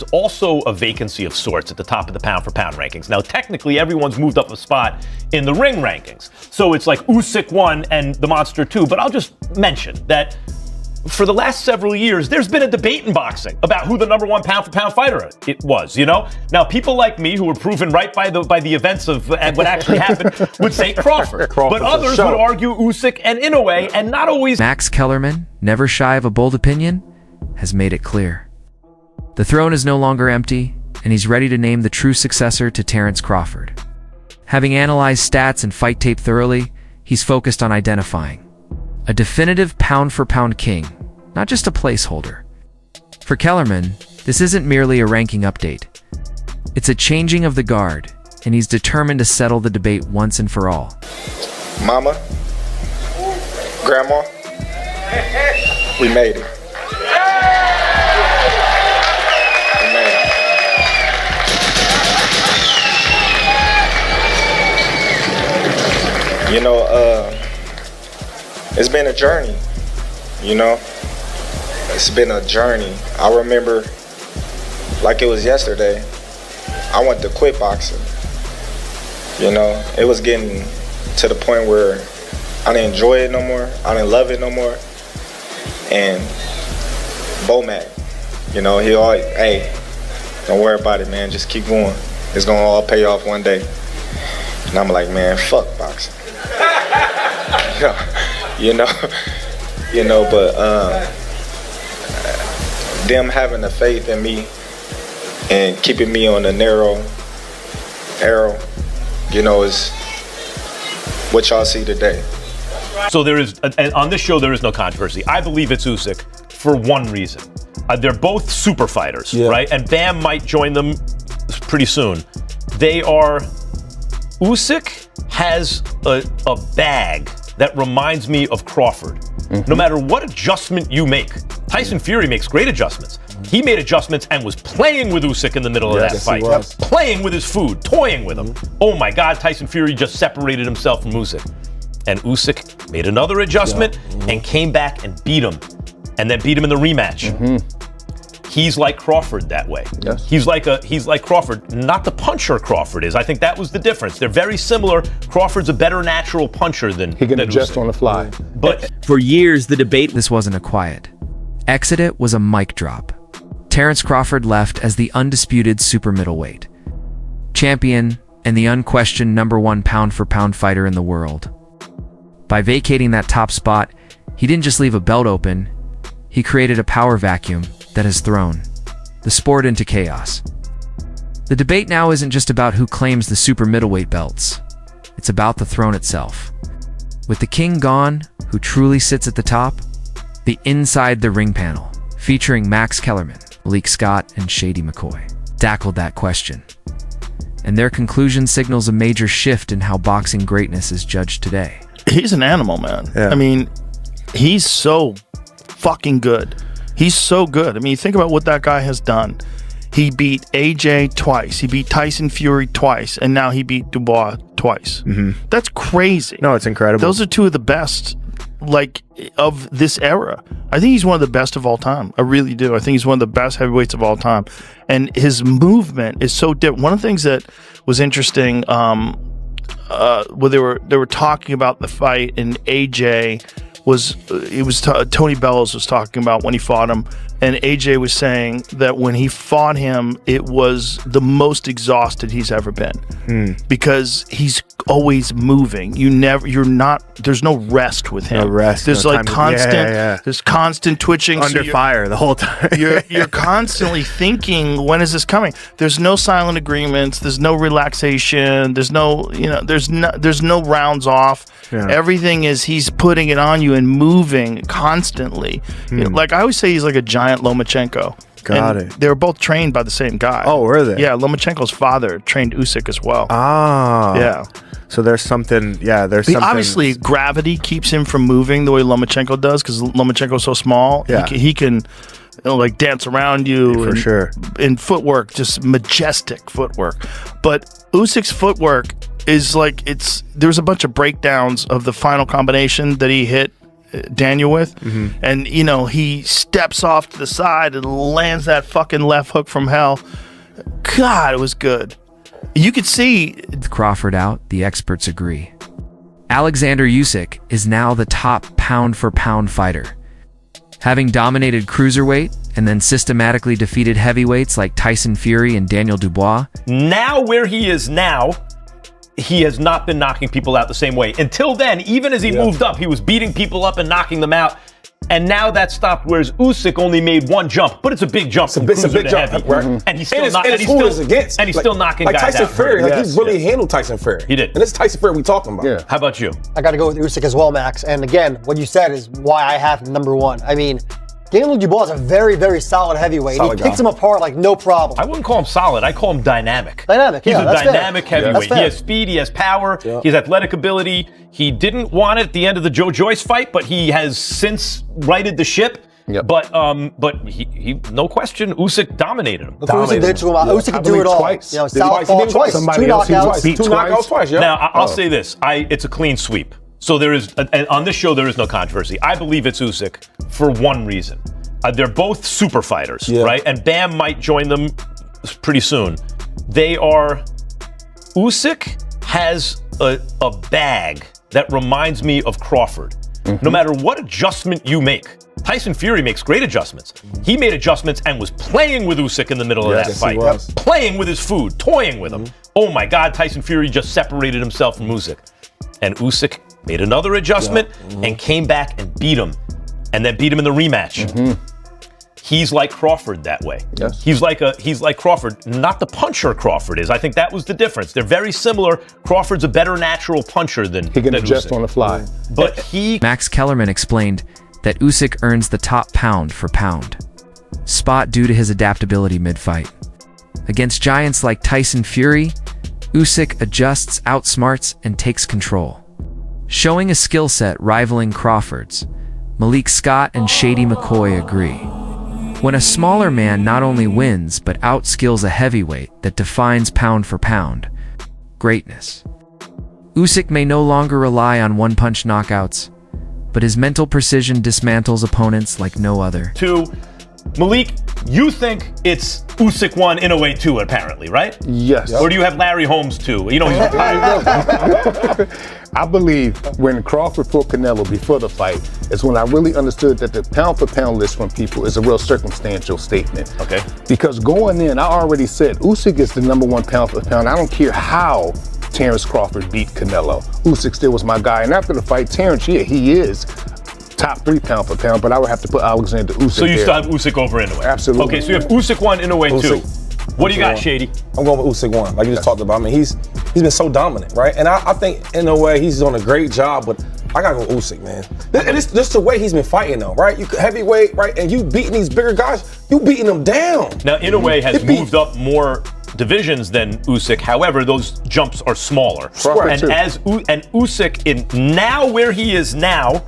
there's also a vacancy of sorts at the top of the pound-for-pound rankings. Now, technically, everyone's moved up a spot in the ring rankings. So it's like Usyk 1 and the Monster 2. But I'll just mention that for the last several years, there's been a debate in boxing about who the number one pound-for-pound fighter it was, you know? Now, people like me who were proven right by the events of what actually happened would say Crawford. But others would argue Usyk and Inoue, and not always... Max Kellerman, never shy of a bold opinion, has made it clear. The throne is no longer empty, and he's ready to name the true successor to Terence Crawford. Having analyzed stats and fight tape thoroughly, he's focused on identifying a definitive pound-for-pound king, not just a placeholder. For Kellerman, this isn't merely a ranking update. It's a changing of the guard, and he's determined to settle the debate once and for all. Mama, Grandma, we made it. We made it. You know, it's been a journey, you know? It's been a journey. I remember, like it was yesterday, I went to quit boxing. You know, it was getting to the point where I didn't enjoy it no more. I didn't love it no more. And Bomac, you know, he always, hey, don't worry about it, man. Just keep going. It's gonna all pay off one day. And I'm like, man, fuck boxing. But them having the faith in me and keeping me on the narrow arrow, you know, is what y'all see today. So there is, on this show, there is no controversy. I believe it's Usyk for one reason. They're both super fighters, right? And Bam might join them pretty soon. Usyk has a bag that reminds me of Crawford. No matter what adjustment you make, Tyson Fury makes great adjustments. He made adjustments and was playing with Usyk in the middle of that fight. Playing with his food, toying with him. Oh my God, Tyson Fury just separated himself from Usyk. And Usyk made another adjustment and came back and beat him. And then beat him in the rematch. He's like Crawford that way. Yes. He's like Crawford, not the puncher Crawford is. I think that was the difference. They're very similar. Crawford's a better natural puncher than he can adjust Usyk. On the fly. But for years, the debate this wasn't a quiet. Exit was a mic drop. Terence Crawford left as the undisputed super middleweight champion and the unquestioned #1 pound-for-pound fighter in the world. By vacating that top spot, he didn't just leave a belt open, he created a power vacuum that has thrown the sport into chaos. The debate now isn't just about who claims the super middleweight belts. It's about the throne itself. With the king gone, who truly sits at the top? The Inside the Ring panel, featuring Max Kellerman, Malik Scott, and Shady McCoy, tackled that question. And their conclusion signals a major shift in how boxing greatness is judged today. He's an animal, man. I mean, he's so fucking good. He's so good. I mean, you think about what that guy has done. He beat AJ twice. He beat Tyson Fury twice. And now he beat Dubois twice. That's crazy. No, it's incredible. Those are two of the best, like, of this era. I think he's one of the best of all time. I really do. I think he's one of the best heavyweights of all time. And his movement is so different. One of the things that was interesting, where they were talking about the fight, and AJ Tony Bellows was talking about when he fought him, and AJ was saying that when he fought him, it was the most exhausted he's ever been because he's always moving. There's no rest with him. No rest. There's no like constant, there's constant twitching. Under fire the whole time. you're constantly thinking, when is this coming? There's no silent agreements. There's no relaxation. There's no, there's no rounds off. Everything is, he's putting it on you and moving constantly. Like I always say, he's like a giant Lomachenko. Got it. They were both trained by the same guy. Oh, were they? Yeah, Lomachenko's father trained Usyk as well. Ah. Yeah. So there's something, something. Obviously, gravity keeps him from moving the way Lomachenko does because Lomachenko's so small. Yeah. He can like dance around you. For sure. And footwork, just majestic footwork. But Usyk's footwork is like, there's a bunch of breakdowns of the final combination that he hit Daniel with, and he steps off to the side and lands that fucking left hook from hell. God, it was good. You could see With Crawford out, the experts agree. Alexander Usyk is now the top pound-for-pound fighter. Having dominated cruiserweight and then systematically defeated heavyweights like Tyson Fury and Daniel Dubois. Now where he is now, he has not been knocking people out the same way. Until then, even as he moved up, he was beating people up and knocking them out. And now that stopped, whereas Usyk only made one jump, but it's a big jump. It's a big jump, heavy. right? And he's still still knocking like guys Tyson out. Fury, he really handled Tyson Fury. He did. And it's Tyson Fury we talking about. Yeah. How about you? I got to go with Usyk as well, Max. And again, what you said is why I have him number one. I mean, Daniel Dubois is a very, very solid heavyweight. Solid He picks him apart like no problem. I wouldn't call him solid. I call him dynamic. Dynamic, He's yeah, a that's dynamic fair. heavyweight. That's fair. He has speed, he has power, he has athletic ability. He didn't want it at the end of the Joe Joyce fight, but he has since righted the ship. Yep. But he no question, Usyk dominated him. Look what Usyk did to him. Usyk could do it all. Twice. Southpaw twice. Somebody 2 else he knockouts. beat Two knockouts twice, yeah. Now, I'll say this. It's a clean sweep. So there is, and on this show, there is no controversy. I believe it's Usyk for one reason. They're both super fighters, right? And Bam might join them pretty soon. Usyk has a bag that reminds me of Crawford. No matter what adjustment you make, Tyson Fury makes great adjustments. He made adjustments and was playing with Usyk in the middle of that fight. Playing with his food, toying with him. Oh my God, Tyson Fury just separated himself from Usyk. And Usyk made another adjustment and came back and beat him. And then beat him in the rematch. He's like Crawford that way. Yes. He's like Crawford, not the puncher Crawford is. I think that was the difference. They're very similar. Crawford's a better natural puncher than He can than adjust Usyk. on the fly. But Max Kellerman explained that Usyk earns the top pound for pound spot due to his adaptability mid-fight. Against giants like Tyson Fury, Usyk adjusts, outsmarts, and takes control. Showing a skill set rivaling Crawford's, Malik Scott and Shady McCoy agree. When a smaller man not only wins but outskills a heavyweight that defines pound for pound greatness. Usyk may no longer rely on one-punch knockouts, but his mental precision dismantles opponents like no other. to Malik, you think it's Usyk 1 in a way 2, apparently, right? Yes. Or do you have Larry Holmes 2? He's retired. I believe when Crawford fought Canelo before the fight is when I really understood that the pound for pound list from people is a real circumstantial statement. Okay. Because going in, I already said Usyk is the number one pound for pound. I don't care how Terence Crawford beat Canelo. Usyk still was my guy. And after the fight, Terence, he is top 3 pound for pound, but I would have to put Alexander Usyk So you there. still have Usyk over Inoue? Absolutely. Okay, so you have Usyk 1, Inoue 2. What do you got, Usyk 1. Shady? I'm going with Usyk 1, like you just talked about. I mean, he's been so dominant, right? And I think in a way he's doing a great job, but I gotta go with Usyk, man. And it's just the way he's been fighting though, right? You heavyweight, right? And you beating these bigger guys, you beating them down. Now, Inoue has moved up more divisions than Usyk. However, those jumps are smaller. Right. And Usyk, now where he is now,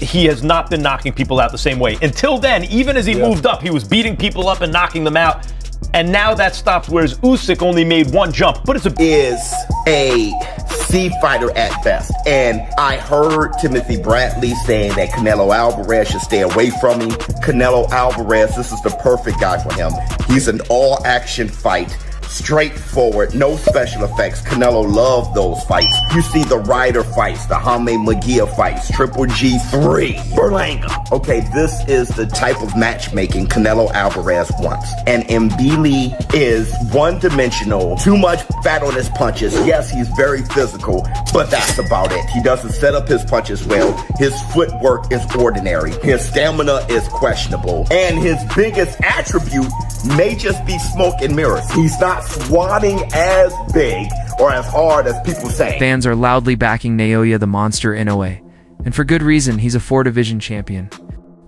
he has not been knocking people out the same way. Until then, even as he moved up, he was beating people up and knocking them out. And now that stopped, whereas Usyk only made one jump. But it's is a C fighter at best. And I heard Timothy Bradley saying that Canelo Alvarez should stay away from him. Canelo Alvarez, this is the perfect guy for him. He's an all-action fight. Straightforward, no special effects. Canelo loved those fights. You see the Ryder fights, the Jaime Munguia fights, Triple G3, Berlanga. Okay, this is the type of matchmaking Canelo Alvarez wants. And Mbili is one-dimensional, too much fat on his punches. Yes, he's very physical, but that's about it. He doesn't set up his punches well. His footwork is ordinary. His stamina is questionable. And his biggest attribute may just be smoke and mirrors. He's not swatting as big or as hard as people say. Fans are loudly backing Naoya the Monster Inoue, and for good reason. He's a 4-division champion,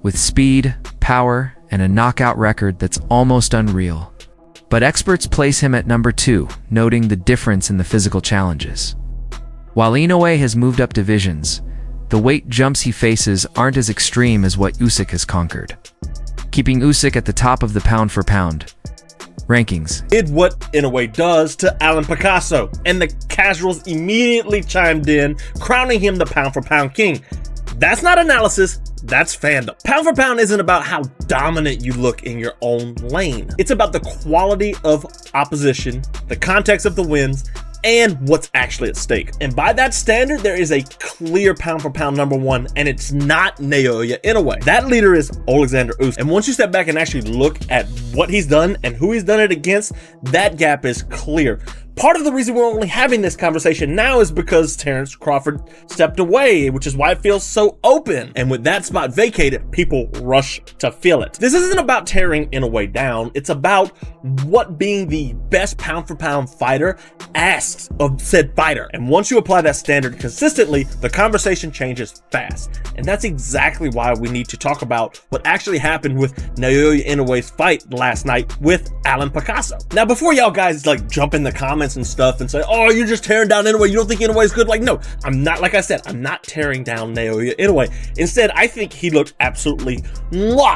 with speed, power, and a knockout record that's almost unreal. But experts place him at number 2, noting the difference in the physical challenges. While Inoue has moved up divisions, the weight jumps he faces aren't as extreme as what Usyk has conquered, keeping Usyk at the top of the pound for pound rankings. Did what Inoue does to Alan Picasso, and the casuals immediately chimed in, crowning him the pound for pound king. That's not analysis, that's fandom. Pound for pound isn't about how dominant you look in your own lane. It's about the quality of opposition, the context of the wins, and what's actually at stake. And by that standard, there is a clear pound for pound number one, and it's not Naoya Inoue. That leader is Alexander Usyk. And once you step back and actually look at what he's done and who he's done it against, that gap is clear. Part of the reason we're only having this conversation now is because Terence Crawford stepped away, which is why it feels so open. And with that spot vacated, people rush to fill it. This isn't about tearing Inoue down. It's about what being the best pound for pound fighter asks of said fighter. And once you apply that standard consistently, the conversation changes fast. And that's exactly why we need to talk about what actually happened with Naoya Inoue's fight last night with Alan Picasso. Now, before y'all guys like jump in the comments and stuff and say, oh, you're just tearing down Inoue, you don't think Inoue is good? Like, no, I'm not. Like I said, I'm not tearing down Naoya Inoue. Instead, I think he looked absolutely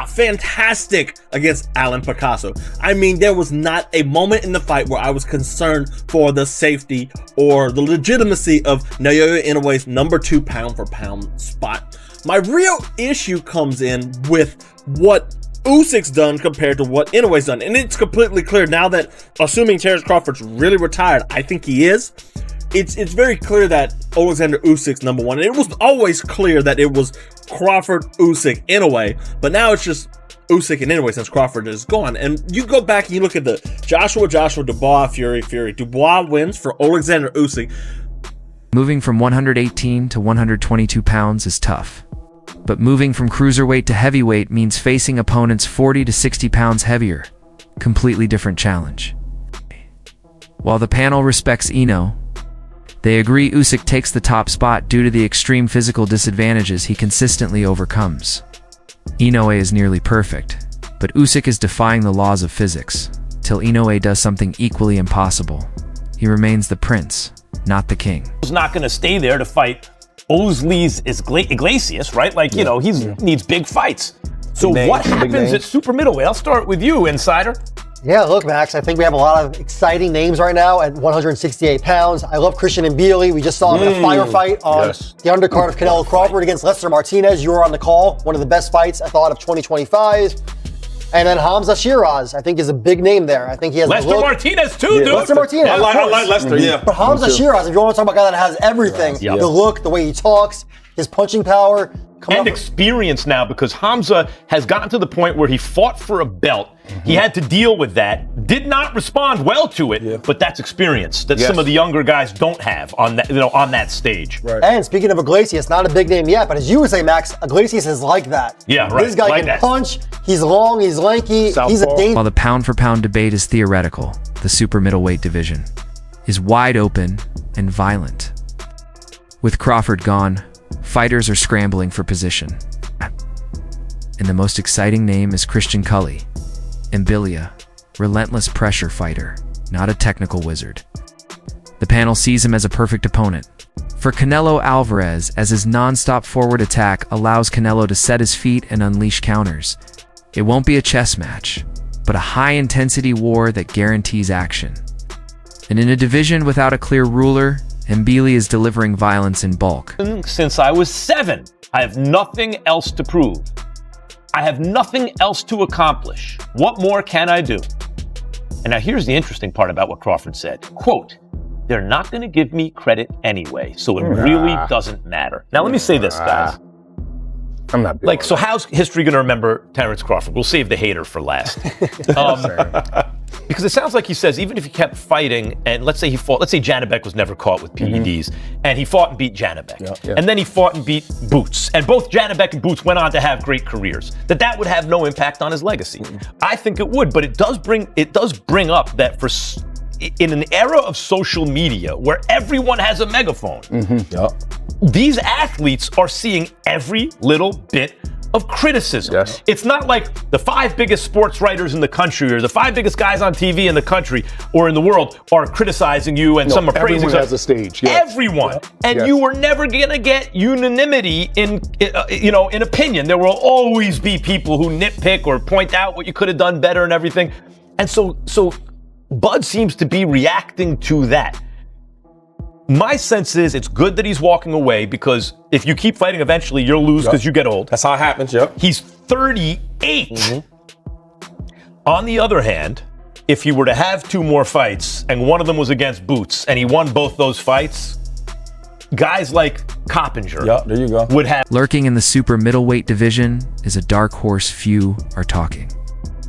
fantastic against Alan Picasso. I mean, there was not a moment in the fight where I was concerned for the safety or the legitimacy of Naoya Inoue's number 2 pound for pound spot. My real issue comes in with what Usyk's done compared to what Inoue's done. And it's completely clear now that, assuming Terence Crawford's really retired, I think he is, it's very clear that Alexander Usyk's number one. And it was always clear that it was Crawford, Usyk, Inoue, but now it's just Usyk and Inoue since Crawford is gone. And you go back and you look at the Joshua, Dubois, Fury. Dubois wins for Alexander Usyk. Moving from 118 to 122 pounds is tough. But moving from cruiserweight to heavyweight means facing opponents 40 to 60 pounds heavier. Completely different challenge. While the panel respects Ino, they agree Usyk takes the top spot due to the extreme physical disadvantages he consistently overcomes. Inoue is nearly perfect, but Usyk is defying the laws of physics, till Inoue does something equally impossible. He remains the prince, not the king. He's not going to stay there to fight Ozley's Iglesias, right? Like, you know, he needs big fights. So what happens at super middleweight? I'll start with you, Insider. Yeah, look, Max, I think we have a lot of exciting names right now at 168 pounds. I love Christian Mbili. We just saw him in a firefight on the undercard of Canelo Crawford against Lester Martinez. You were on the call. One of the best fights, I thought, of 2025. And then Hamza Shiraz, I think, is a big name there. I think he has Lester Martinez too, dude. Lester Martinez, I like Lester, But Hamza Shiraz, if you want to talk about a guy that has everything, the look, the way he talks, his punching power. And experience now, because Hamza has gotten to the point where he fought for a belt. He had to deal with that. Did not respond well to it, but that's experience that some of the younger guys don't have on that, on that stage. Right. And speaking of Iglesias, not a big name yet, but as you would say, Max, Iglesias is like that. Yeah, right. This guy like can that. punch. He's long. He's lanky. He's a danger. While the pound-for-pound debate is theoretical, the super middleweight division is wide open and violent. With Crawford gone, fighters are scrambling for position. And the most exciting name is Christian Cully, Mbilia, relentless pressure fighter, not a technical wizard. The panel sees him as a perfect opponent. For Canelo Alvarez, as his non-stop forward attack allows Canelo to set his feet and unleash counters. It won't be a chess match, but a high-intensity war that guarantees action. And in a division without a clear ruler, Mbili is delivering violence in bulk. Since I was 7, I have nothing else to prove. I have nothing else to accomplish. What more can I do? And now here's the interesting part about what Crawford said. Quote, they're not going to give me credit anyway, so it really doesn't matter. Now let me say this, guys. I'm not big so how's history going to remember Terence Crawford? We'll save the hater for last. Because it sounds like he says, even if he kept fighting, and let's say Janibek was never caught with PEDs, and he fought and beat Janibek, and then he fought and beat Boots, and both Janibek and Boots went on to have great careers, that would have no impact on his legacy. I think it would, but it does bring up that in an era of social media where everyone has a megaphone, these athletes are seeing every little bit of criticism. It's not like the 5 biggest sports writers in the country or the 5 biggest guys on TV in the country or in the world are criticizing you and some are praising. Everyone has a stage. Everyone. And you were never gonna get unanimity in opinion. There will always be people who nitpick or point out what you could have done better and everything. And so Bud seems to be reacting to that. My sense is it's good that he's walking away because if you keep fighting, eventually you'll lose because you get old. That's how it happens, yep. He's 38. On the other hand, if he were to have 2 more fights and one of them was against Boots and he won both those fights, guys like Coppinger there you go. would have. Lurking in the super middleweight division is a dark horse few are talking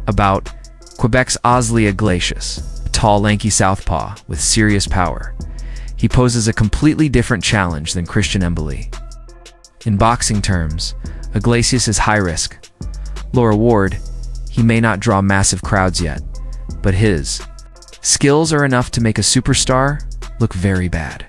about. Quebec's Oslia Iglesias, a tall, lanky southpaw with serious power. He poses a completely different challenge than Christian Mbili. In boxing terms, Iglesias is high risk. Low reward, he may not draw massive crowds yet, but his skills are enough to make a superstar look very bad.